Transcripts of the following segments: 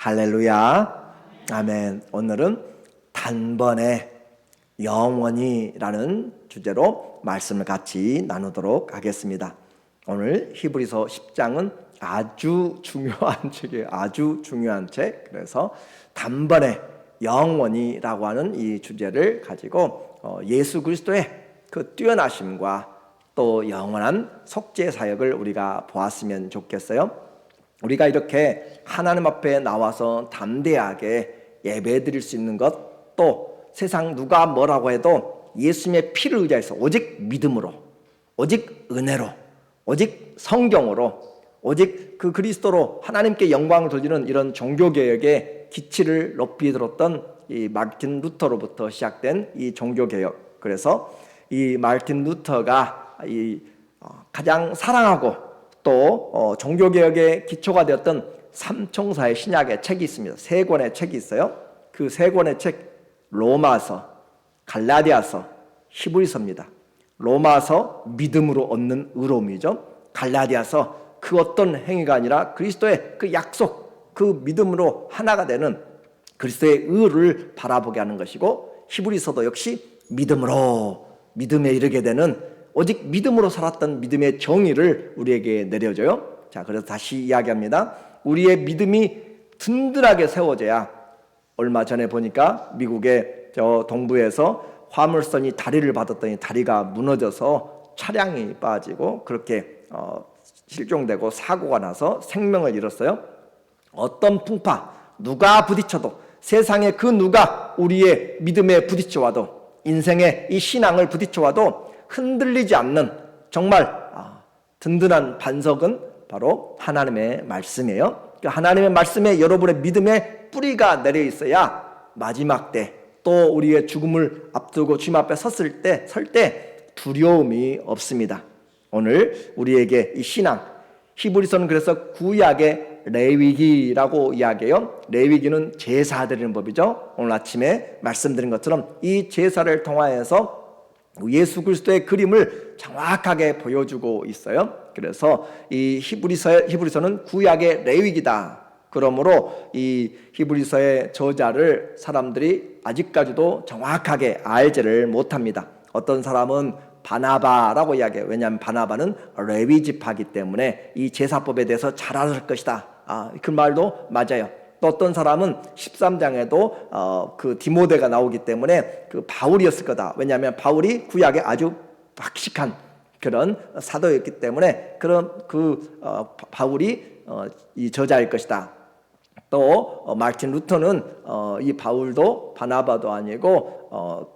할렐루야. 아멘. 오늘은 단번에 영원히라는 주제로 말씀을 같이 나누도록 하겠습니다. 오늘 히브리서 10장은 아주 중요한 책이에요. 아주 중요한 책. 그래서 단번에 영원히라고 하는 이 주제를 가지고 예수 그리스도의 그 뛰어나심과 또 영원한 속죄 사역을 우리가 보았으면 좋겠어요. 우리가 이렇게 하나님 앞에 나와서 담대하게 예배드릴 수 있는 것, 또 세상 누가 뭐라고 해도 예수님의 피를 의지해서 오직 믿음으로, 오직 은혜로, 오직 성경으로, 오직 그 그리스도로 하나님께 영광을 돌리는 이런 종교개혁의 기치를 높이 들었던 이 마르틴 루터로부터 시작된 이 종교개혁. 그래서 이 마르틴 루터가 가장 사랑하고 또 종교개혁의 기초가 되었던 삼총사의 신약의 책이 있습니다. 세 권의 책이 있어요. 그 세 권의 책, 로마서, 갈라디아서, 히브리서입니다. 로마서 믿음으로 얻는 의로움이죠. 갈라디아서 그 어떤 행위가 아니라 그리스도의 그 약속, 그 믿음으로 하나가 되는 그리스도의 의를 바라보게 하는 것이고, 히브리서도 역시 믿음으로 믿음에 이르게 되는 오직 믿음으로 살았던 믿음의 정의를 우리에게 내려줘요. 자, 그래서 다시 이야기합니다. 우리의 믿음이 든든하게 세워져야, 얼마 전에 보니까 미국의 저 동부에서 화물선이 다리를 받았더니 다리가 무너져서 차량이 빠지고 그렇게 실종되고 사고가 나서 생명을 잃었어요. 어떤 풍파, 누가 부딪혀도, 세상에 그 누가 우리의 믿음에 부딪혀와도, 인생의 이 신앙을 부딪혀와도 흔들리지 않는 정말 든든한 반석은 바로 하나님의 말씀이에요. 하나님의 말씀에 여러분의 믿음의 뿌리가 내려 있어야 마지막 때, 또 우리의 죽음을 앞두고 주님 앞에 설 때 두려움이 없습니다. 오늘 우리에게 이 신앙, 히브리서는 그래서 구약의 레위기라고 이야기해요. 레위기는 제사 드리는 법이죠. 오늘 아침에 말씀드린 것처럼 이 제사를 통하여서 예수 그리스도의 그림을 정확하게 보여주고 있어요. 그래서 이 히브리서는 구약의 레위기다. 그러므로 이 히브리서의 저자를 사람들이 아직까지도 정확하게 알지를 못합니다. 어떤 사람은 바나바라고 이야기해요. 왜냐하면 바나바는 레위 지파이기 때문에 이 제사법에 대해서 잘 알을 것이다. 그 말도 맞아요. 또 어떤 사람은 13장에도 그 디모데가 나오기 때문에 그 바울이었을 거다. 왜냐하면 바울이 구약에 아주 박식한 그런 사도였기 때문에 그런 바울이 이 저자일 것이다. 또 마르틴 루터는 이 바울도 바나바도 아니고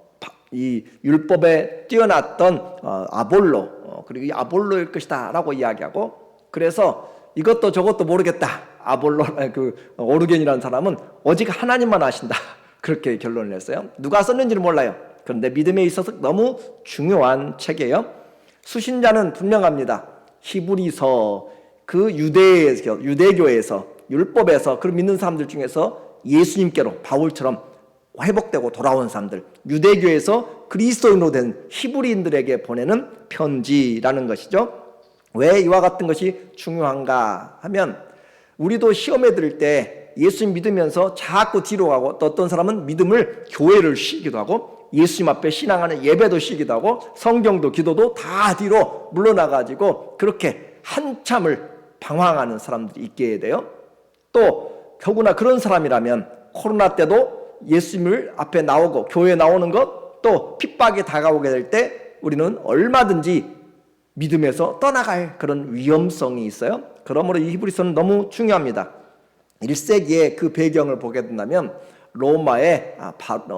이 율법에 뛰어났던 아볼로, 그리고 이 아볼로일 것이다 라고 이야기하고, 그래서 이것도 저것도 모르겠다. 아볼로, 오르겐이라는 사람은 오직 하나님만 아신다. 그렇게 결론을 냈어요. 누가 썼는지는 몰라요. 그런데 믿음에 있어서 너무 중요한 책이에요. 수신자는 분명합니다. 히브리서, 그 유대교에서, 율법에서 그 믿는 사람들 중에서 예수님께로 바울처럼 회복되고 돌아온 사람들, 유대교에서 그리스도인으로 된 히브리인들에게 보내는 편지라는 것이죠. 왜 이와 같은 것이 중요한가 하면, 우리도 시험에 들을 때 예수님 믿으면서 자꾸 뒤로 가고, 또 어떤 사람은 믿음을 교회를 쉬기도 하고, 예수님 앞에 신앙하는 예배도 쉬기도 하고, 성경도 기도도 다 뒤로 물러나가지고 그렇게 한참을 방황하는 사람들이 있게 돼요. 또 더구나 그런 사람이라면 코로나 때도 예수님을 앞에 나오고 교회에 나오는 것, 또 핍박이 다가오게 될 때 우리는 얼마든지 믿음에서 떠나갈 그런 위험성이 있어요. 그러므로 이 히브리서는 너무 중요합니다. 1세기의 그 배경을 보게 된다면, 로마의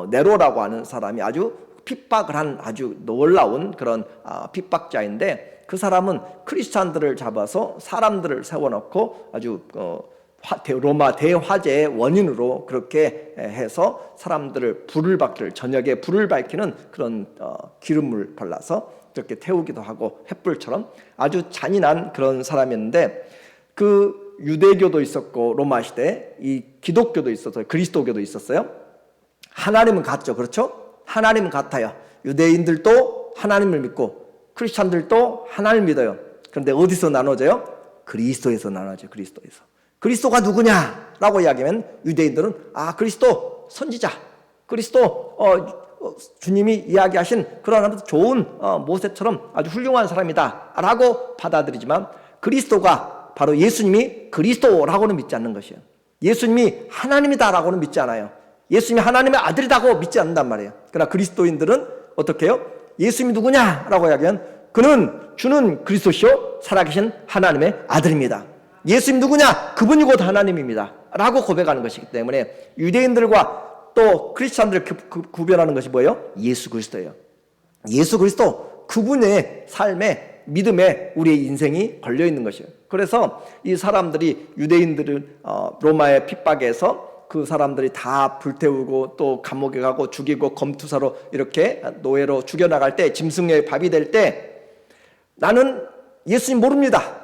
네로라고 하는 사람이 아주 핍박을 한 아주 놀라운 그런 핍박자인데, 그 사람은 크리스찬들을 잡아서 사람들을 세워놓고 아주 로마 대화재의 원인으로 그렇게 해서 사람들을 저녁에 불을 밝히는 그런 기름을 발라서 그렇게 태우기도 하고, 횃불처럼 아주 잔인한 그런 사람이었는데, 그 유대교도 있었고 로마 시대에 이 기독교도 있었어요. 그리스도교도 있었어요. 하나님은 같죠. 그렇죠? 하나님은 같아요. 유대인들도 하나님을 믿고 크리스찬들도 하나님을 믿어요. 그런데 어디서 나눠져요? 그리스도에서 나눠져요. 그리스도에서. 그리스도가 누구냐라고 이야기하면 유대인들은 그리스도 선지자, 그리스도 주님이 이야기하신 그런 아주 좋은 모세처럼 아주 훌륭한 사람이다 라고 받아들이지만, 그리스도가 바로 예수님이 그리스도라고는 믿지 않는 것이에요. 예수님이 하나님이다 라고는 믿지 않아요. 예수님이 하나님의 아들이라고 믿지 않는단 말이에요. 그러나 그리스도인들은 어떻게 해요? 예수님이 누구냐라고 이야기하면 그는 주는 그리스도시요 살아계신 하나님의 아들입니다. 예수님 누구냐? 그분이 곧 하나님입니다 라고 고백하는 것이기 때문에 유대인들과 또 크리스찬들을 구별하는 것이 뭐예요? 예수 그리스도예요. 예수 그리스도, 그분의 삶에, 믿음에 우리의 인생이 걸려있는 것이에요. 그래서 이 사람들이, 유대인들은 로마의 핍박에서 그 사람들이 다 불태우고 또 감옥에 가고 죽이고 검투사로 이렇게 노예로 죽여나갈 때, 짐승의 밥이 될 때 나는 예수님 모릅니다,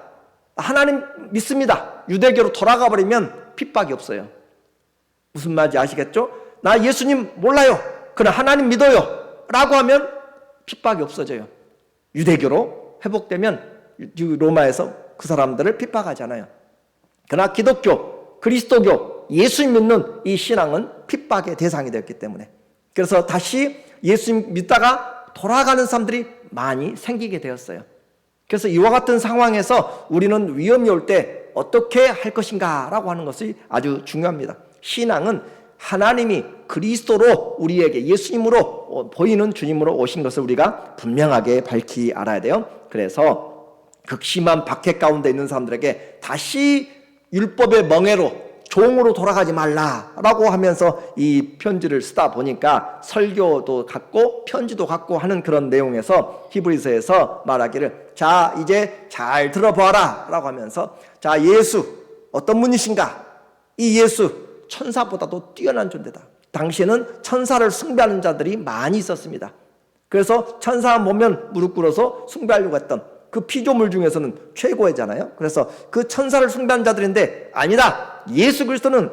하나님 믿습니다, 유대교로 돌아가 버리면 핍박이 없어요. 무슨 말인지 아시겠죠? 나 예수님 몰라요, 그러나 하나님 믿어요 라고 하면 핍박이 없어져요. 유대교로 회복되면 로마에서 그 사람들을 핍박하잖아요. 그러나 기독교, 그리스도교, 예수님 믿는 이 신앙은 핍박의 대상이 되었기 때문에, 그래서 다시 예수님 믿다가 돌아가는 사람들이 많이 생기게 되었어요. 그래서 이와 같은 상황에서 우리는 위험이 올 때 어떻게 할 것인가 라고 하는 것이 아주 중요합니다. 신앙은 하나님이 그리스도로 우리에게 예수님으로 보이는 주님으로 오신 것을 우리가 분명하게 밝히 알아야 돼요. 그래서 극심한 박해 가운데 있는 사람들에게 다시 율법의 멍에로, 종으로 돌아가지 말라라고 하면서 이 편지를 쓰다 보니까 설교도 갖고 편지도 갖고 하는 그런 내용에서 히브리서에서 말하기를, 자 이제 잘 들어봐라 라고 하면서, 자 예수 어떤 분이신가? 이 예수 천사보다도 뛰어난 존재다. 당시에는 천사를 숭배하는 자들이 많이 있었습니다. 그래서 천사 보면 무릎 꿇어서 숭배하려고 했던 그 피조물 중에서는 최고이잖아요. 그래서 그 천사를 숭배하는 자들인데, 아니다, 예수 그리스도는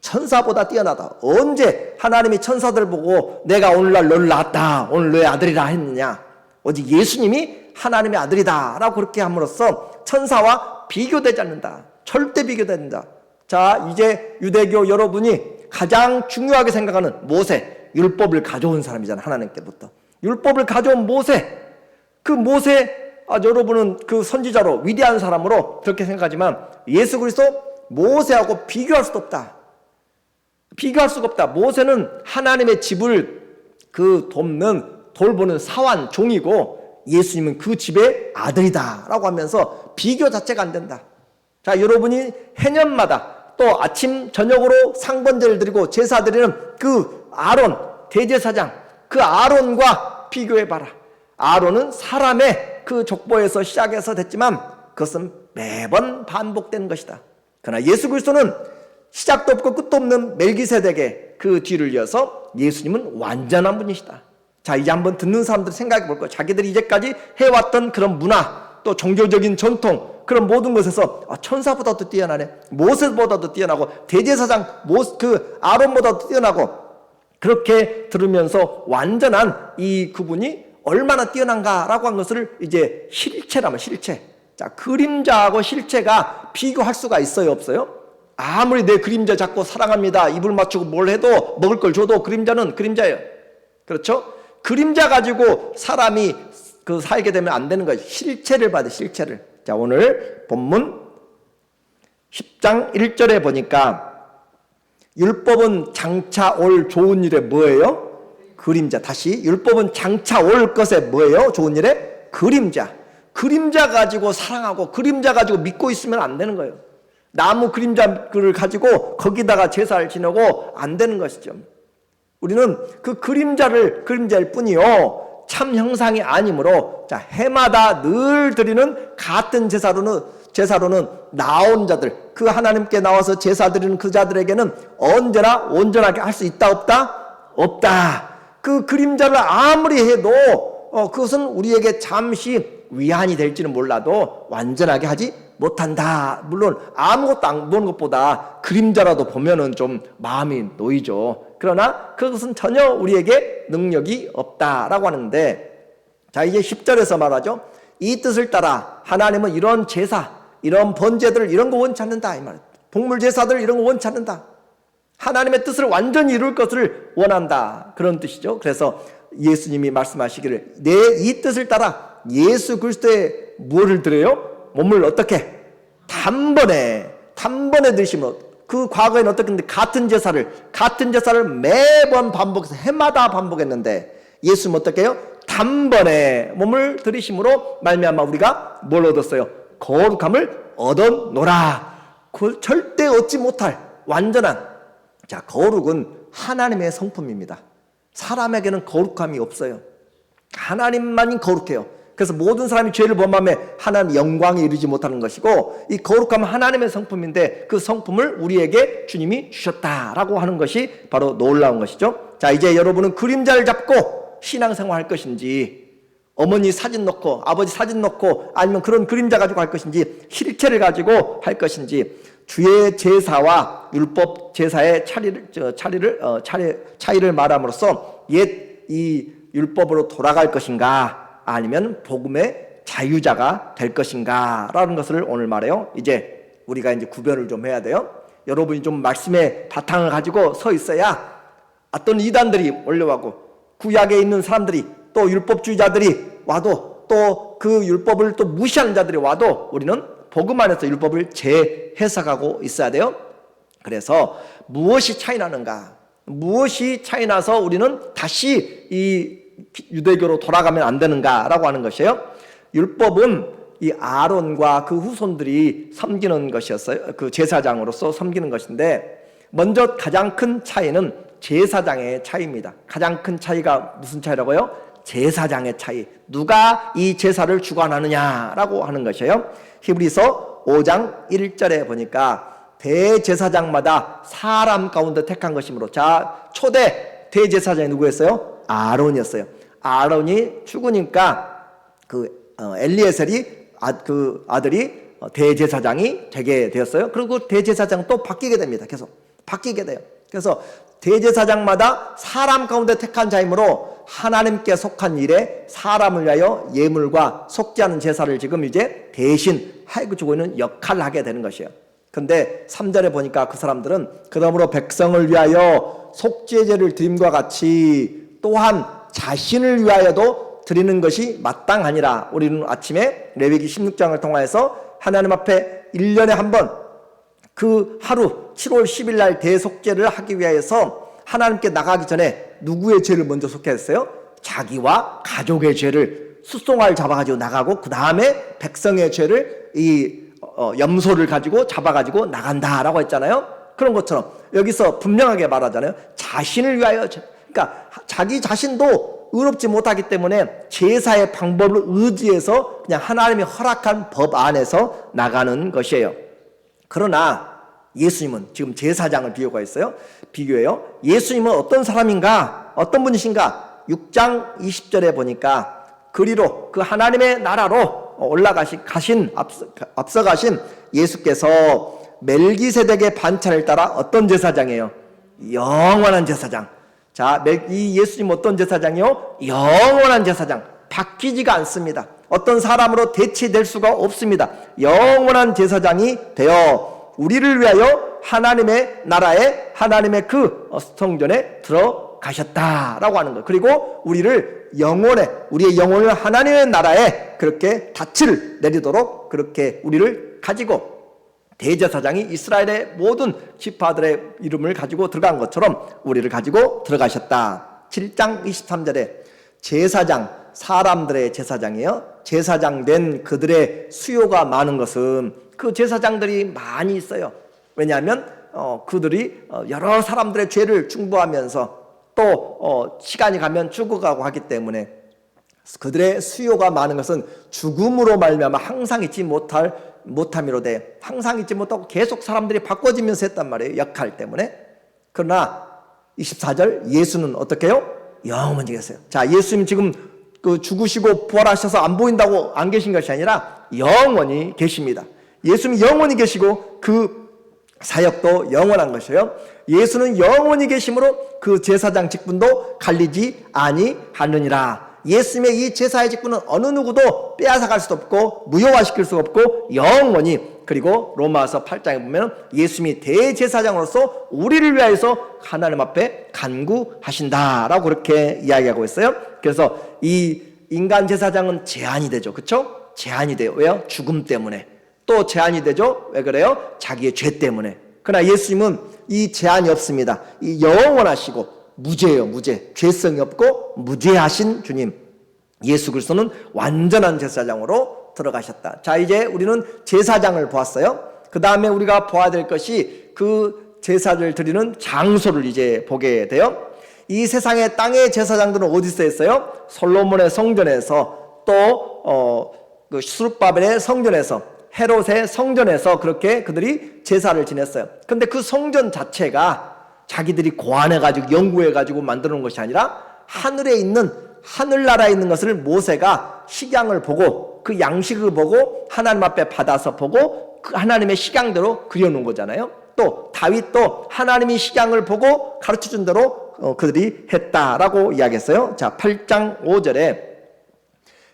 천사보다 뛰어나다. 언제 하나님이 천사들 보고 내가 오늘날 너를 낳았다, 오늘 너의 아들이라 했느냐? 오직 예수님이 하나님의 아들이다 라고 그렇게 함으로써 천사와 비교되지 않는다, 절대 비교되지 않는다. 자 이제 유대교 여러분이 가장 중요하게 생각하는 모세, 율법을 가져온 사람이잖아요. 하나님께부터 율법을 가져온 모세, 그 모세, 여러분은 그 선지자로 위대한 사람으로 그렇게 생각하지만 예수 그리스도 모세하고 비교할 수도 없다. 비교할 수가 없다. 모세는 하나님의 집을 돌보는 사환, 종이고, 예수님은 그 집의 아들이다 라고 하면서 비교 자체가 안 된다. 자 여러분이 해년마다 또 아침 저녁으로 상번제를 드리고 제사 드리는 그 아론 대제사장, 그 아론과 비교해봐라. 아론은 사람의 그 족보에서 시작해서 됐지만 그것은 매번 반복되는 것이다. 그러나 예수 그리스도는 시작도 없고 끝도 없는 멜기세덱의 그 뒤를 이어서 예수님은 완전한 분이시다. 자 이제 한번 듣는 사람들 생각해 볼 거예요. 자기들이 이제까지 해왔던 그런 문화, 또 종교적인 전통, 그런 모든 것에서 천사보다도 뛰어나네, 모세보다도 뛰어나고, 대제사장 그 아론보다도 뛰어나고, 그렇게 들으면서 완전한 이 그분이 얼마나 뛰어난가라고 한 것을 이제 실체라면 실체. 자 그림자하고 실체가 비교할 수가 있어요, 없어요? 아무리 내 그림자 잡고 사랑합니다, 입을 맞추고 뭘 해도, 먹을 걸 줘도 그림자는 그림자예요. 그렇죠? 그림자 가지고 사람이 살게 되면 안 되는 거예요. 실체를 봐야 돼, 실체를. 자 오늘 본문 10장 1절에 보니까 율법은 장차 올 좋은 일에 뭐예요? 그림자. 다시, 율법은 장차 올 것에 뭐예요? 좋은 일에 그림자. 그림자 가지고 사랑하고 그림자 가지고 믿고 있으면 안 되는 거예요. 나무 그림자를 가지고 거기다가 제사를 지내고 안 되는 것이죠. 우리는 그 그림자일 뿐이요 참 형상이 아니므로, 자 해마다 늘 드리는 같은 제사로는 나온 자들, 그 하나님께 나와서 제사 드리는 그 자들에게는 언제나 온전하게 할 수 있다, 없다? 없다. 그 그림자를 아무리 해도 그것은 우리에게 잠시 위안이 될지는 몰라도 완전하게 하지 못한다. 물론 아무것도 안 보는 것보다 그림자라도 보면은 좀 마음이 놓이죠. 그러나 그것은 전혀 우리에게 능력이 없다라고 하는데, 자 이제 10절에서 말하죠. 이 뜻을 따라 하나님은 이런 제사, 이런 번제들을 이런 거 원치 않는다 이 말이에요. 동물 제사들 이런 거 원치 않는다. 하나님의 뜻을 완전히 이룰 것을 원한다. 그런 뜻이죠. 그래서 예수님이 말씀하시기를 내 이 뜻을 따라 예수 그리스도의 무엇을 드려요? 몸을 어떻게? 단번에 드리심으로. 그 과거에는 어떻게 했는데 같은 제사를 매번 반복해서 해마다 반복했는데 예수님은 어떻게 해요? 단번에 몸을 들이심으로 말미암아 우리가 뭘 얻었어요? 거룩함을 얻어노라. 그 절대 얻지 못할 완전한, 자, 거룩은 하나님의 성품입니다. 사람에게는 거룩함이 없어요. 하나님만이 거룩해요. 그래서 모든 사람이 죄를 범함에 하나님 영광에 이르지 못하는 것이고, 이 거룩함은 하나님의 성품인데 그 성품을 우리에게 주님이 주셨다라고 하는 것이 바로 놀라운 것이죠. 자, 이제 여러분은 그림자를 잡고 신앙생활 할 것인지, 어머니 사진 넣고 아버지 사진 넣고 아니면 그런 그림자 가지고 할 것인지, 실체를 가지고 할 것인지, 주의 제사와 율법 제사의 차이를 말함으로써 옛 이 율법으로 돌아갈 것인가 아니면 복음의 자유자가 될 것인가 라는 것을 오늘 말해요. 이제 우리가 이제 구별을 좀 해야 돼요. 여러분이 좀 말씀의 바탕을 가지고 서 있어야 어떤 이단들이 올려가고 구약에 있는 사람들이 또 율법주의자들이 와도 또 그 율법을 또 무시하는 자들이 와도 우리는 복음 안에서 율법을 재해석하고 있어야 돼요. 그래서 무엇이 차이 나는가? 무엇이 차이 나서 우리는 다시 이 유대교로 돌아가면 안 되는가라고 하는 것이에요. 율법은 이 아론과 그 후손들이 섬기는 것이었어요. 그 제사장으로서 섬기는 것인데, 먼저 가장 큰 차이는 제사장의 차이입니다. 가장 큰 차이가 무슨 차이라고요? 제사장의 차이. 누가 이 제사를 주관하느냐라고 하는 것이에요. 히브리서 5장 1절에 보니까 대제사장마다 사람 가운데 택한 것이므로, 자, 초대 대제사장이 누구였어요? 아론이었어요. 아론이 죽으니까 그 엘리에셀이 그 아들이 대제사장이 되게 되었어요. 그리고 대제사장 또 바뀌게 됩니다. 계속 바뀌게 돼요. 그래서 대제사장마다 사람 가운데 택한 자이므로 하나님께 속한 일에 사람을 위하여 예물과 속지 않은 제사를 지금 이제 대신 해주고 있는 역할을 하게 되는 것이에요. 근데 3절에 보니까 그 사람들은 그러므로 백성을 위하여 속죄제를 드림과 같이 또한 자신을 위하여도 드리는 것이 마땅하니라. 우리는 아침에 레위기 16장을 통하여서 하나님 앞에 1년에 한 번 그 하루 7월 10일 날 대속죄를 하기 위하여서 하나님께 나가기 전에 누구의 죄를 먼저 속했어요? 자기와 가족의 죄를 숫송아를 잡아가지고 나가고, 그 다음에 백성의 죄를 염소를 가지고 잡아가지고 나간다라고 했잖아요. 그런 것처럼 여기서 분명하게 말하잖아요. 자신을 위하여, 그러니까 자기 자신도 의롭지 못하기 때문에 제사의 방법을 의지해서 그냥 하나님이 허락한 법 안에서 나가는 것이에요. 그러나 예수님은, 지금 제사장을 비교해요. 예수님은 어떤 사람인가? 어떤 분이신가? 6장 20절에 보니까 그리로, 그 하나님의 나라로 앞서가신 예수께서 멜기세덱의 반차를 따라 어떤 제사장이에요? 영원한 제사장. 자, 이 예수님 어떤 제사장이요? 영원한 제사장. 바뀌지가 않습니다. 어떤 사람으로 대체될 수가 없습니다. 영원한 제사장이 되어 우리를 위하여 하나님의 나라에, 하나님의 그 성전에 들어가셨다라고 하는 거예요. 그리고 우리의 영혼을 하나님의 나라에 그렇게 닻을 내리도록 그렇게 우리를 가지고, 대제사장이 이스라엘의 모든 지파들의 이름을 가지고 들어간 것처럼 우리를 가지고 들어가셨다. 7장 23절에 제사장, 사람들의 제사장이에요. 제사장 된 그들의 수요가 많은 것은 그 제사장들이 많이 있어요. 왜냐하면 그들이 여러 사람들의 죄를 중보하면서 또 시간이 가면 죽어가고 하기 때문에 그들의 수요가 많은 것은 죽음으로 말미암아 항상 잊지 못함이로되, 항상 잊지 못하고 계속 사람들이 바꿔지면서 했단 말이에요. 역할 때문에. 그러나 24절 예수는 어떻게 해요? 영원히 계세요. 자, 예수님 지금 그 죽으시고 부활하셔서 안 보인다고 안 계신 것이 아니라 영원히 계십니다. 예수님 영원히 계시고 그 사역도 영원한 것이에요. 예수는 영원히 계심으로 그 제사장 직분도 갈리지 아니하느니라. 예수님의 이 제사의 직분은 어느 누구도 빼앗아갈 수 없고 무효화시킬 수 없고 영원히 그리고 로마서 8장에 보면 예수님이 대제사장으로서 우리를 위하여서 하나님 앞에 간구하신다라고 그렇게 이야기하고 있어요. 그래서 이 인간 제사장은 제한이 되죠. 그렇죠? 제한이 돼요. 왜요? 죽음 때문에. 또 제한이 되죠. 왜 그래요? 자기의 죄 때문에. 그러나 예수님은 이 제한이 없습니다. 이 영원하시고 무죄예요. 무죄. 죄성이 없고 무죄하신 주님 예수 그리스도는 완전한 제사장으로 들어가셨다. 자, 이제 우리는 제사장을 보았어요. 그 다음에 우리가 보아야 될 것이 그 제사를 드리는 장소를 이제 보게 돼요. 이 세상의 땅의 제사장들은 어디서 했어요? 솔로몬의 성전에서 또 그 수룹바벨의 성전에서 헤롯의 성전에서 그렇게 그들이 제사를 지냈어요. 근데 그 성전 자체가 자기들이 고안해가지고 연구해가지고 만들어 놓은 것이 아니라 하늘에 있는 하늘나라에 있는 것을 모세가 식양을 보고 그 양식을 보고 하나님 앞에 받아서 보고 그 하나님의 식양대로 그려놓은 거잖아요. 또 다윗도 하나님이 식양을 보고 가르쳐준 대로 그들이 했다라고 이야기했어요. 자, 8장 5절에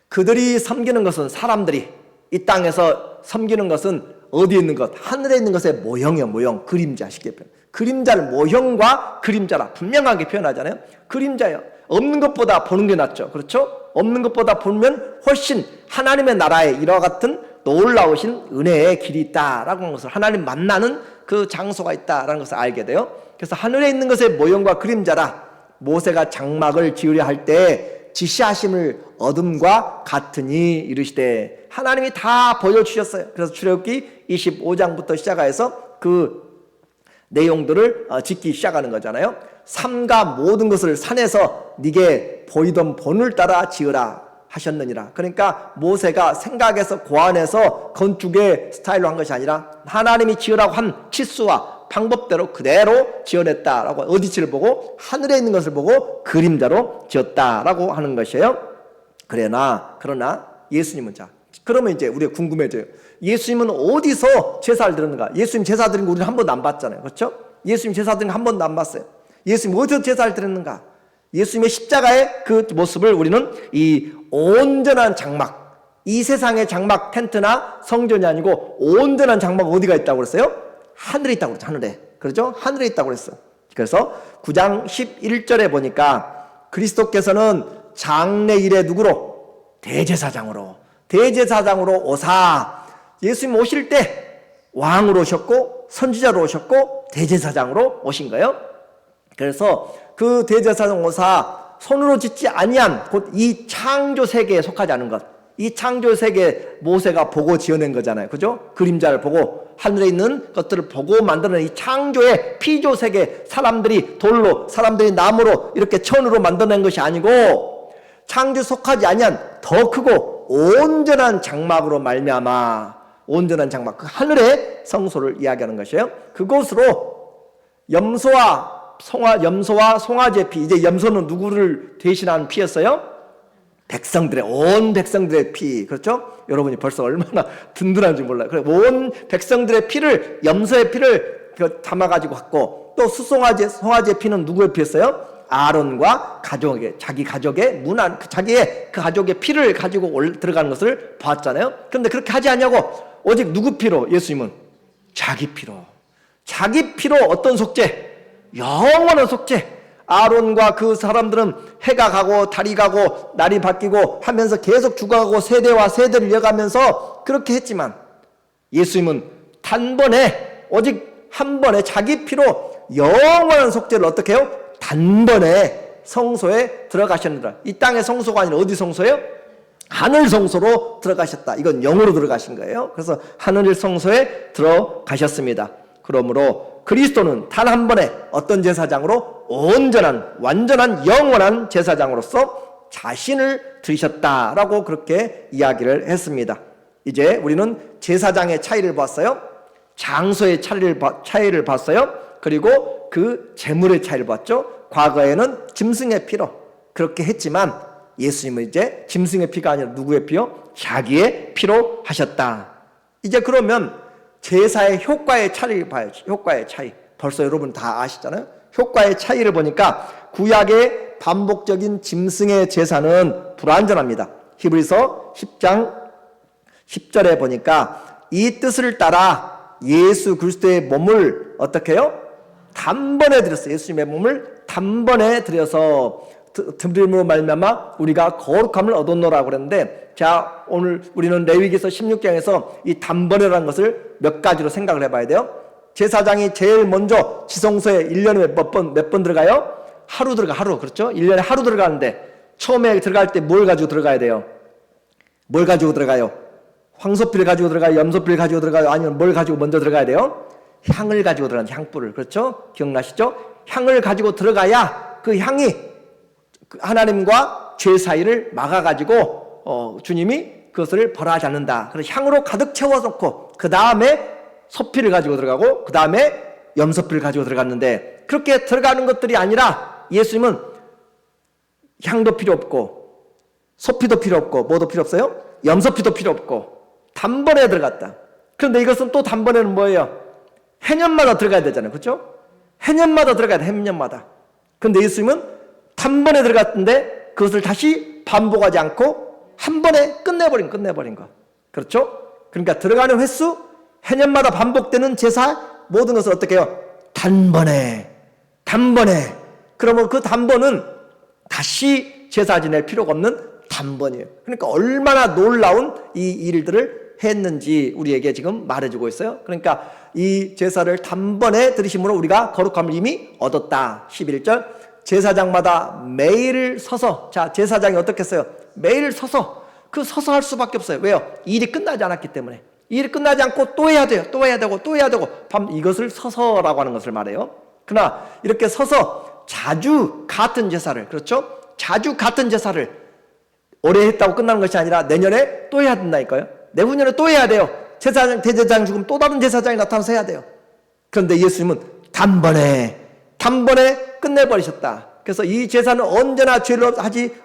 그들이 섬기는 것은 사람들이 이 땅에서 섬기는 것은 어디에 있는 것? 하늘에 있는 것의 모형이요. 모형. 그림자 쉽게 표현. 그림자를 모형과 그림자라 분명하게 표현하잖아요. 그림자요. 없는 것보다 보는 게 낫죠. 그렇죠? 없는 것보다 보면 훨씬 하나님의 나라에 이와 같은 놀라우신 은혜의 길이 있다라고 하는 것을 하나님 만나는 그 장소가 있다라는 것을 알게 돼요. 그래서 하늘에 있는 것의 모형과 그림자라 모세가 장막을 지으려 할 때 지시하심을 어둠과 같으니 이르시되 하나님이 다 보여주셨어요. 그래서 출애굽기 25장부터 시작해서 그 내용들을 짓기 시작하는 거잖아요. 삼가 모든 것을 산에서 네게 보이던 본을 따라 지으라 하셨느니라. 그러니까 모세가 생각해서 고안해서 건축의 스타일로 한 것이 아니라 하나님이 지으라고 한 치수와 방법대로 그대로 지어냈다라고 어디치를 보고 하늘에 있는 것을 보고 그림자로 지었다라고 하는 것이에요. 그러나 예수님은 자 그러면 이제 우리가 궁금해져요. 예수님은 어디서 제사를 드렸는가? 예수님 제사 드린 거 우리는 한 번도 안 봤잖아요. 그렇죠? 예수님 제사 드린 거 한 번도 안 봤어요. 예수님 어디서 제사를 드렸는가? 예수님의 십자가의 그 모습을 우리는 이 온전한 장막, 이 세상의 장막 텐트나 성전이 아니고 온전한 장막 어디가 있다고 그랬어요? 하늘에 있다고 그랬죠. 하늘에. 그렇죠? 하늘에 있다고 그랬어. 그래서 9장 11절에 보니까 그리스도께서는 장래일에 누구로? 대제사장으로 오사. 예수님 오실 때 왕으로 오셨고 선지자로 오셨고 대제사장으로 오신 거예요. 그래서 그 대제사장 오사 손으로 짓지 아니한 곧 이 창조 세계에 속하지 않은 것, 이 창조 세계 모세가 보고 지어낸 거잖아요. 그죠? 그림자를 보고 하늘에 있는 것들을 보고 만드는 이 창조의 피조 세계, 사람들이 돌로, 사람들이 나무로 이렇게 천으로 만들어낸 것이 아니고 창조 속하지 아니한 더 크고 온전한 장막으로 말미암아, 온전한 장막, 그 하늘의 성소를 이야기하는 것이에요. 그곳으로 염소와 송아지의 피, 이제 염소는 누구를 대신한 피였어요? 온 백성들의 피. 그렇죠? 여러분이 벌써 얼마나 든든한지 몰라요. 그래, 온 백성들의 피를, 염소의 피를 담아가지고 갔고, 또 송아지의 피는 누구의 피였어요? 아론과 가족의, 자기 가족의 자기의 그 가족의 피를 가지고 들어가는 것을 봤잖아요. 그런데 그렇게 하지 않냐고, 오직 누구 피로? 예수님은 자기 피로 어떤 속죄? 영원한 속죄. 아론과 그 사람들은 해가 가고 달이 가고 날이 바뀌고 하면서 계속 죽어가고 세대와 세대를 이어가면서 그렇게 했지만 예수님은 단번에, 오직 한 번에 자기 피로 영원한 속죄를 어떻게 해요? 단번에 성소에 들어가셨느라. 이 땅의 성소가 아니라 어디 성소예요? 하늘 성소로 들어가셨다. 이건 영으로 들어가신 거예요. 그래서 하늘 성소에 들어가셨습니다. 그러므로 그리스도는 단 한 번에 어떤 제사장으로? 온전한, 완전한, 영원한 제사장으로서 자신을 드리셨다라고 그렇게 이야기를 했습니다. 이제 우리는 제사장의 차이를 봤어요. 장소의 차이를 봤어요. 그리고 그 제물의 차이를 봤죠. 과거에는 짐승의 피로 그렇게 했지만 예수님은 이제 짐승의 피가 아니라 누구의 피요? 자기의 피로 하셨다. 이제 그러면 제사의 효과의 차이를 봐야지. 효과의 차이. 벌써 여러분 다 아시잖아요. 효과의 차이를 보니까 구약의 반복적인 짐승의 제사는 불완전합니다. 히브리서 10장 10절에 보니까 이 뜻을 따라 예수 그리스도의 몸을 어떻게 해요? 단번에 드렸어요. 예수님의 몸을 단번에 드려서 드림으로 말미암아 우리가 거룩함을 얻었노라고 그랬는데, 자, 오늘 우리는 레위기서 16장에서 이 단번에라는 것을 몇 가지로 생각을 해봐야 돼요. 제사장이 제일 먼저 지성소에 1년에 몇 번 들어가요? 하루 들어가, 하루. 그렇죠? 1년에 하루 들어가는데 처음에 들어갈 때 뭘 가지고 들어가야 돼요? 뭘 가지고 들어가요? 황소피를 가지고 들어가요? 염소피를 가지고 들어가요? 아니면 뭘 가지고 먼저 들어가야 돼요? 향을 가지고 들어가는 향불을. 그렇죠? 기억나시죠? 향을 가지고 들어가야 그 향이 하나님과 죄 사이를 막아가지고 주님이 그것을 벌하지 않는다. 그래서 향으로 가득 채워놓고 그 다음에 소피를 가지고 들어가고 그 다음에 염소피를 가지고 들어갔는데, 그렇게 들어가는 것들이 아니라 예수님은 향도 필요 없고 소피도 필요 없고 뭐도 필요 없어요? 염소피도 필요 없고 단번에 들어갔다. 그런데 이것은 또 단번에는 뭐예요? 해년마다 들어가야 되잖아요. 그렇죠? 해년마다 들어가야 돼. 해년마다. 그런데 예수님은 단번에 들어갔는데 그것을 다시 반복하지 않고 한 번에 끝내버린 거. 그렇죠? 그러니까 들어가는 횟수, 해년마다 반복되는 제사, 모든 것을 어떻게 해요? 단번에. 그러면 그 단번은 다시 제사 지낼 필요가 없는 단번이에요. 그러니까 얼마나 놀라운 이 일들을 했는지 우리에게 지금 말해주고 있어요. 그러니까 이 제사를 단번에 드리심으로 우리가 거룩함을 이미 얻었다. 11절, 제사장마다 매일 서서, 자, 제사장이 어떻게 했어요? 매일 서서, 서서 할 수밖에 없어요. 왜요? 일이 끝나지 않았기 때문에. 일이 끝나지 않고 또 해야 돼요. 또 해야 되고 이것을 서서라고 하는 것을 말해요. 그러나 이렇게 서서 자주 같은 제사를, 그렇죠? 자주 같은 제사를 올해 했다고 끝나는 것이 아니라 내년에 또 해야 된다니까요. 내후년에 또 해야 돼요. 대제사장 죽으면 또 다른 제사장이 나타나서 해야 돼요. 그런데 예수님은 단번에 끝내버리셨다. 그래서 이 제사는 언제나 죄를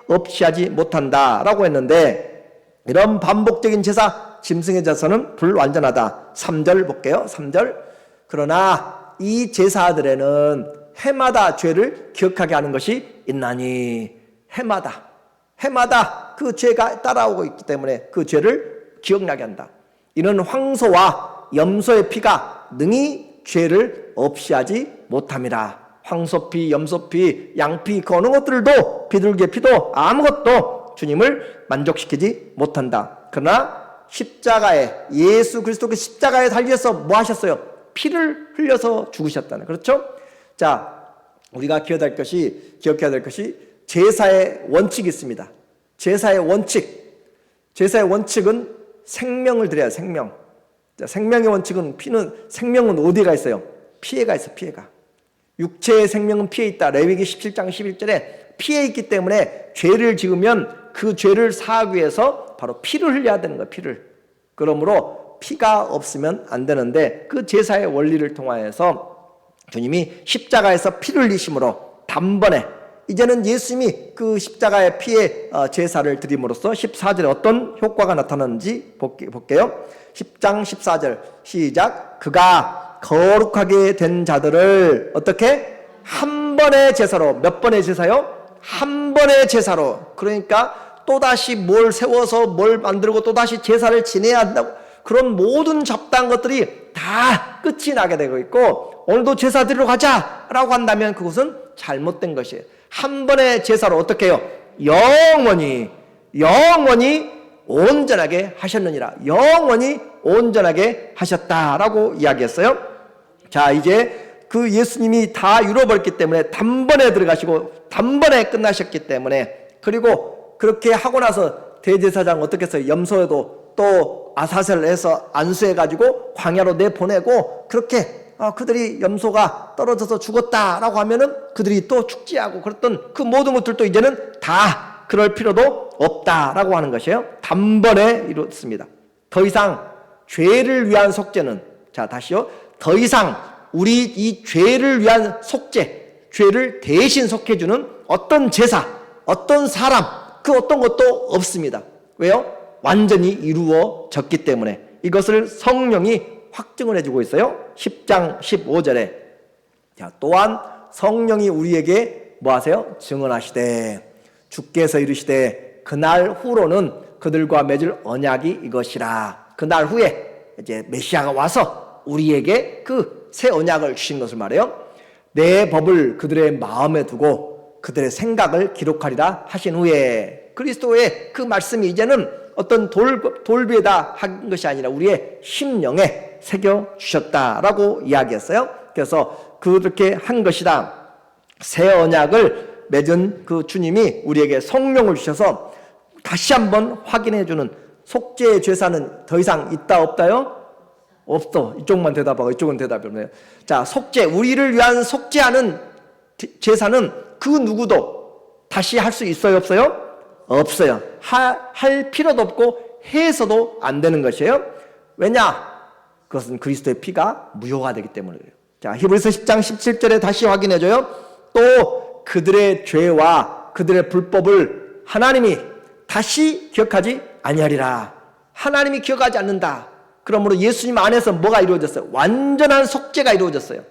없이 하지 못한다라고 했는데, 이런 반복적인 제사, 짐승의 제사는 불완전하다. 3절 볼게요. 3절. 그러나 이 제사들에는 해마다 죄를 기억하게 하는 것이 있나니, 해마다 그 죄가 따라오고 있기 때문에 그 죄를 기억나게 한다. 이는 황소와 염소의 피가 능히 죄를 없이 하지 못함이라. 황소피, 염소피, 양피, 그 어느 것들도, 비둘기의 피도 아무것도 주님을 만족시키지 못한다. 그러나 십자가에, 예수 그리스도 그 십자가에 달려서 뭐 하셨어요? 피를 흘려서 죽으셨다는. 그렇죠? 자, 우리가 기억해야 될 것이 제사의 원칙이 있습니다. 제사의 원칙은 생명을 드려야 생명. 자, 생명의 원칙은 생명은 어디가 있어요? 피해가 있어, 피해가. 육체의 생명은 피해 있다. 레위기 17장 11절에 피해 있기 때문에 죄를 지으면 그 죄를 사하기 위해서 바로 피를 흘려야 되는 거예요, 피를. 그러므로 피가 없으면 안 되는데, 그 제사의 원리를 통하여서 주님이 십자가에서 피를 흘리심으로 단번에, 이제는 예수님이 그 십자가의 피의 제사를 드림으로써 14절에 어떤 효과가 나타나는지 볼게요. 10장 14절 시작. 그가 거룩하게 된 자들을 어떻게? 한 번의 제사로. 몇 번의 제사요? 한 번의 제사로. 그러니까 또다시 뭘 세워서 뭘 만들고 또다시 제사를 지내야 한다고, 그런 모든 잡다한 것들이 다 끝이 나게 되고 있고, 오늘도 제사 드리러 가자라고 한다면 그것은 잘못된 것이에요. 한 번의 제사로 어떻게 해요? 영원히 온전하게 하셨느니라. 영원히 온전하게 하셨다라고 이야기했어요. 자, 이제 그 예수님이 다 이루어버렸기 때문에 단번에 들어가시고 단번에 끝나셨기 때문에, 그리고 그렇게 하고 나서 대제사장 어떻게 했어요? 염소에도 또 아사셀을 해서 안수해가지고 광야로 내보내고, 그렇게 그들이 염소가 떨어져서 죽었다라고 하면은 그들이 또 축제하고 그랬던 그 모든 것들도 이제는 다 그럴 필요도 없다라고 하는 것이에요. 단번에 이뤘습니다. 더 이상 죄를 위한 속죄는, 자, 다시요. 더 이상 우리 이 죄를 위한 속죄, 죄를 대신 속해주는 어떤 제사, 어떤 사람, 그 어떤 것도 없습니다. 왜요? 완전히 이루어졌기 때문에. 이것을 성령이 확증을 해주고 있어요. 10장 15절에. 자, 또한 성령이 우리에게 뭐 하세요? 증언하시되 주께서 이르시되 그날 후로는 그들과 맺을 언약이 이것이라. 그날 후에 이제 메시아가 와서 우리에게 그 새 언약을 주신 것을 말해요. 내 법을 그들의 마음에 두고 그들의 생각을 기록하리라 하신 후에 그리스도의 그 말씀이 이제는 어떤 돌비에다 한 것이 아니라 우리의 심령에 새겨 주셨다라고 이야기했어요. 그래서 그렇게 한 것이다. 새 언약을 맺은 그 주님이 우리에게 성령을 주셔서 다시 한번 확인해 주는 속죄의 제사는 더 이상 있다 없다요? 없어. 이쪽만 대답하고 이쪽은 대답이 없네요. 자, 속죄, 우리를 위한 속죄하는 제사는 그 누구도 다시 할 수 있어요 없어요? 없어요. 할 필요도 없고 해서도 안 되는 것이에요. 왜냐? 그것은 그리스도의 피가 무효가 되기 때문에 그래요. 자, 히브리서 10장 17절에 다시 확인해줘요. 또 그들의 죄와 그들의 불법을 하나님이 다시 기억하지 아니하리라. 하나님이 기억하지 않는다. 그러므로 예수님 안에서 뭐가 이루어졌어요? 완전한 속죄가 이루어졌어요.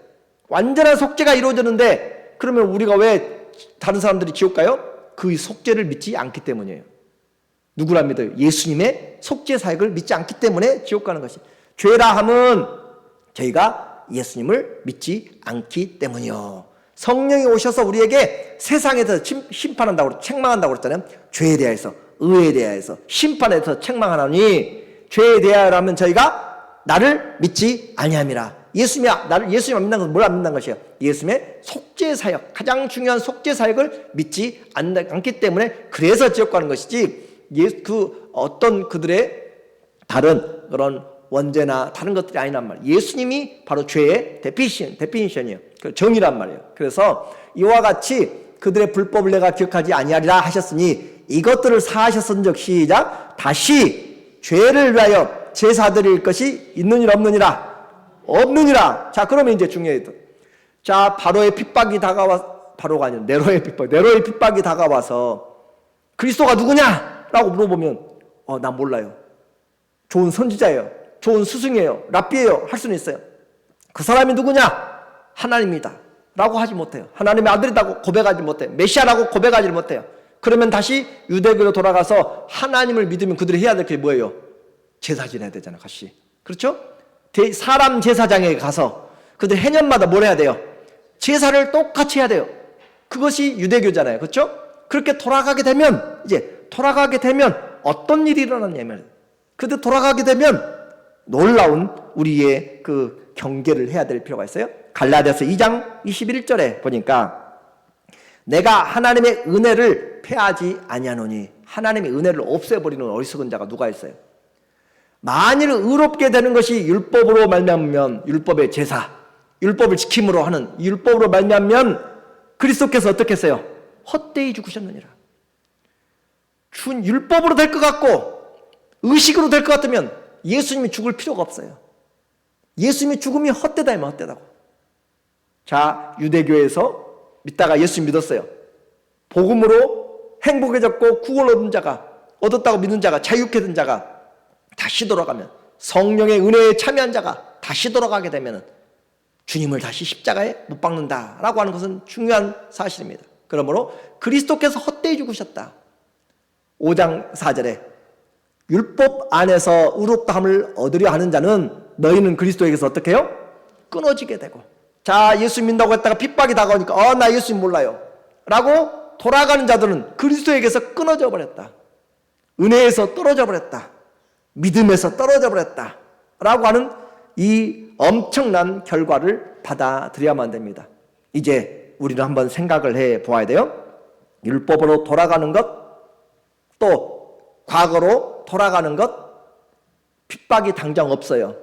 완전한 속죄가 이루어졌는데 그러면 우리가 왜 다른 사람들이 지옥 가요? 그 속죄를 믿지 않기 때문이에요. 누구라 믿어요? 예수님의 속죄 사역을 믿지 않기 때문에 지옥 가는 것이. 죄라 함은 저희가 예수님을 믿지 않기 때문이요. 성령이 오셔서 우리에게 세상에서 심판한다고 책망한다고 그랬잖아요. 죄에 대해서, 의에 대해서, 심판에 대해서 책망하나니 죄에 대하여라면 저희가 나를 믿지 아니함이라. 예수님이 믿는 것은 뭘 안 믿는 것이에요? 예수님의 속죄 사역, 가장 중요한 속죄 사역을 믿지 않기 때문에 그래서 지옥 가는 것이지 그 어떤 그들의 다른 그런 원죄나 다른 것들이 아니란 말이에요. 예수님이 바로 죄의 데피니션이에요. 정의란 말이에요. 그래서 이와 같이 그들의 불법을 내가 기억하지 아니하리라 하셨으니 이것들을 사하셨은즉 시작 다시 죄를 위하여 제사 드릴 것이 있느니라 없느니라? 없느니라. 자, 그러면 이제 중요해요. 자, 바로의 핍박이 바로가 아니라 네로의 핍박이 다가와서 그리스도가 누구냐라고 물어보면 나 몰라요. 좋은 선지자예요. 좋은 스승이에요. 랍비예요. 할 수는 있어요. 그 사람이 누구냐? 하나님이다 라고 하지 못해요. 하나님의 아들이라고 고백하지 못해요. 메시아라고 고백하지 못해요. 그러면 다시 유대교로 돌아가서 하나님을 믿으면 그들이 해야 될 게 뭐예요? 제사 지내야 되잖아요. 같이. 그렇죠? 사람 제사장에 가서 그들 해년마다 뭘 해야 돼요? 제사를 똑같이 해야 돼요. 그것이 유대교잖아요. 그렇죠? 그렇게 돌아가게 되면 어떤 일이 일어나냐면 그들 돌아가게 되면 놀라운 우리의 그 경계를 해야 될 필요가 있어요. 갈라디아서 2장 21절에 보니까 내가 하나님의 은혜를 폐하지 아니하노니 하나님의 은혜를 없애버리는 어리석은 자가 누가 있어요? 만일 의롭게 되는 것이 율법으로 말미암으면 율법의 제사, 율법을 지킴으로 하는 율법으로 말미암으면 그리스도께서 어떻게 했어요? 헛되이 죽으셨느니라. 율법으로 될 것 같고 의식으로 될 것 같으면 예수님이 죽을 필요가 없어요. 예수님이 죽음이 헛되다면 헛되다고. 자, 유대교에서 믿다가 예수 믿었어요. 복음으로 행복해졌고 구원을 얻었다고 믿는 자가, 자유케 된 자가 다시 돌아가면, 성령의 은혜에 참여한 자가 다시 돌아가게 되면 주님을 다시 십자가에 못 박는다라고 하는 것은 중요한 사실입니다. 그러므로 그리스도께서 헛되이 죽으셨다. 5장 4절에 율법 안에서 의롭다함을 얻으려 하는 자는 너희는 그리스도에게서 어떻게 해요? 끊어지게 되고. 자, 예수 믿는다고 했다가 핍박이 다가오니까 나 예수 몰라요 라고 돌아가는 자들은 그리스도에게서 끊어져 버렸다. 은혜에서 떨어져 버렸다. 믿음에서 떨어져 버렸다 라고 하는 이 엄청난 결과를 받아들여야만 됩니다. 이제 우리는 한번 생각을 해 보아야 돼요. 율법으로 돌아가는 것, 또 과거로 돌아가는 것, 핍박이 당장 없어요.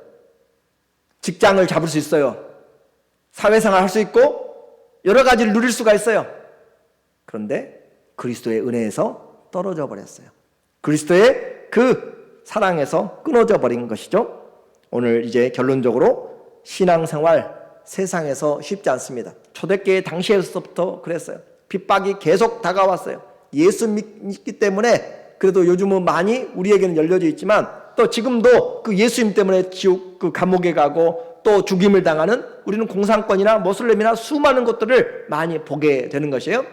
직장을 잡을 수 있어요. 사회생활 할 수 있고 여러 가지를 누릴 수가 있어요. 그런데 그리스도의 은혜에서 떨어져 버렸어요. 그리스도의 그 사랑에서 끊어져 버린 것이죠. 오늘 이제 결론적으로 신앙생활 세상에서 쉽지 않습니다. 초대교회 당시에서부터 그랬어요. 핍박이 계속 다가왔어요. 예수 믿기 때문에 그래도 요즘은 많이 우리에게는 열려져 있지만 또 지금도 그 예수님 때문에 지옥 그 감옥에 가고 또 죽임을 당하는 우리는 공산권이나 모슬렘이나 수많은 것들을 많이 보게 되는 것이에요.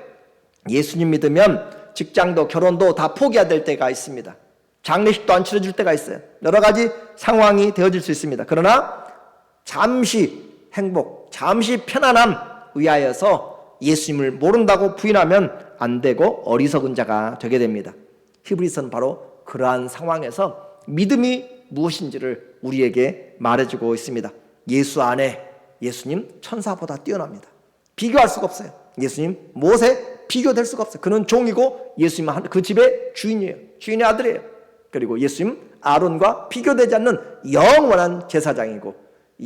예수님 믿으면 직장도 결혼도 다 포기해야 될 때가 있습니다. 장례식도 안 치러줄 때가 있어요. 여러 가지 상황이 되어질 수 있습니다. 그러나 잠시 행복, 잠시 편안함 위하여서 예수님을 모른다고 부인하면 안 되고 어리석은 자가 되게 됩니다. 히브리서는 바로 그러한 상황에서 믿음이 무엇인지를 우리에게 말해주고 있습니다. 예수 안에 예수님 천사보다 뛰어납니다. 비교할 수가 없어요. 예수님 모세 비교될 수가 없어요. 그는 종이고 예수님은 그 집의 주인이에요. 주인의 아들이에요. 그리고 예수님 아론과 비교되지 않는 영원한 제사장이고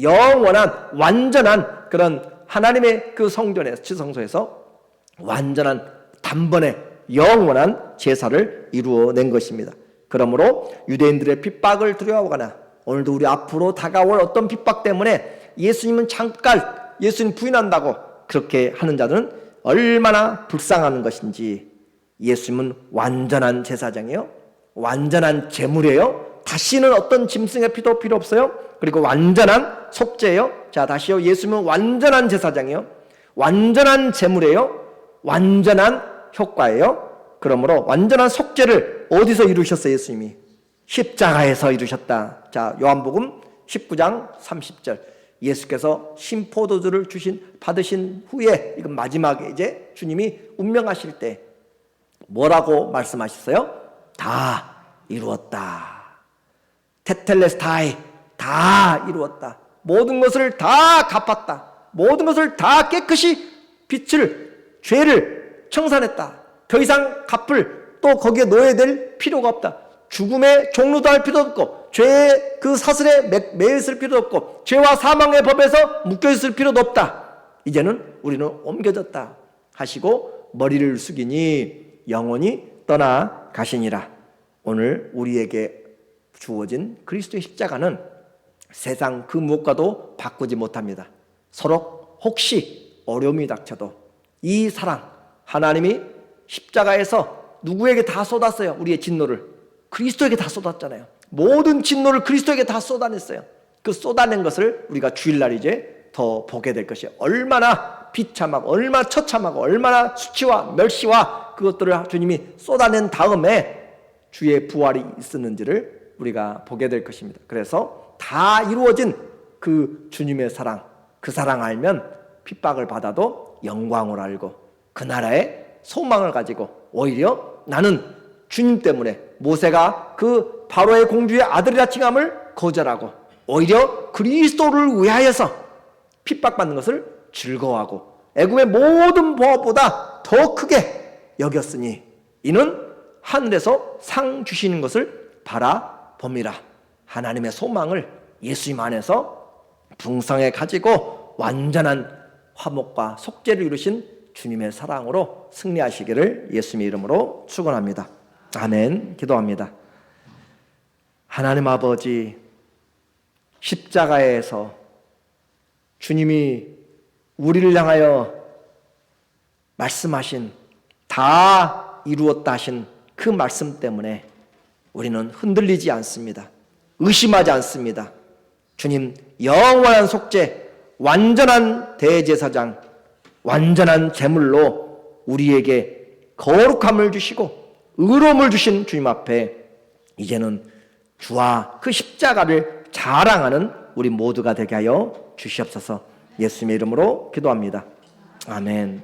영원한 완전한 그런 하나님의 그 성전에서 지성소에서 완전한 단번에 영원한 제사를 이루어낸 것입니다. 그러므로 유대인들의 핍박을 두려워하거나 오늘도 우리 앞으로 다가올 어떤 핍박 때문에 예수님은 잠깐 예수님 부인한다고 그렇게 하는 자들은 얼마나 불쌍한 것인지, 예수님은 완전한 제사장이에요. 완전한 제물이에요. 다시는 어떤 짐승의 피도 필요 없어요. 그리고 완전한 속죄예요. 자, 다시요. 예수님은 완전한 제사장이에요. 완전한 제물이에요. 완전한 효과예요. 그러므로 완전한 속죄를 어디서 이루셨어요? 예수님이 십자가에서 이루셨다. 자, 요한복음 19장 30절. 예수께서 신포도주를 받으신 후에, 이건 마지막에 이제 주님이 운명하실 때 뭐라고 말씀하셨어요? 다 이루었다. 테텔레스타이, 다 이루었다. 모든 것을 다 갚았다. 모든 것을 다 깨끗이 죄를 청산했다. 더 이상 갚을 또 거기에 놓아야 될 필요가 없다. 죽음의 종로도 할 필요 없고 죄의 그 사슬에 매여 있을 필요도 없고 죄와 사망의 법에서 묶여 있을 필요도 없다. 이제는 우리는 옮겨졌다 하시고 머리를 숙이니 영원히 떠나가시니라. 오늘 우리에게 주어진 그리스도의 십자가는 세상 그 무엇과도 바꾸지 못합니다. 서로 혹시 어려움이 닥쳐도 이 사랑, 하나님이 십자가에서 누구에게 다 쏟았어요. 우리의 진노를 그리스도에게 다 쏟았잖아요. 모든 진노를 그리스도에게 다 쏟아냈어요. 그 쏟아낸 것을 우리가 주일날 이제 더 보게 될 것이에요. 얼마나 비참하고 얼마나 처참하고 얼마나 수치와 멸시와 그것들을 주님이 쏟아낸 다음에 주의 부활이 있었는지를 우리가 보게 될 것입니다. 그래서 다 이루어진 그 주님의 사랑, 그 사랑 알면 핍박을 받아도 영광을 알고 그 나라의 소망을 가지고 오히려 나는 주님 때문에 모세가 그 바로의 공주의 아들이라 칭함을 거절하고 오히려 그리스도를 위하여서 핍박받는 것을 즐거워하고 애굽의 모든 보합보다 더 크게 여겼으니 이는 하늘에서 상 주시는 것을 바라봅니다. 하나님의 소망을 예수님 안에서 풍성해 가지고 완전한 화목과 속죄를 이루신 주님의 사랑으로 승리하시기를 예수님의 이름으로 축원합니다. 아멘. 기도합니다. 하나님 아버지, 십자가에서 주님이 우리를 향하여 말씀하신 다 이루었다 하신 그 말씀 때문에 우리는 흔들리지 않습니다. 의심하지 않습니다. 주님 영원한 속죄, 완전한 대제사장, 완전한 제물로 우리에게 거룩함을 주시고 의로움을 주신 주님 앞에 이제는 주와 그 십자가를 자랑하는 우리 모두가 되게 하여 주시옵소서. 예수님의 이름으로 기도합니다. 아멘.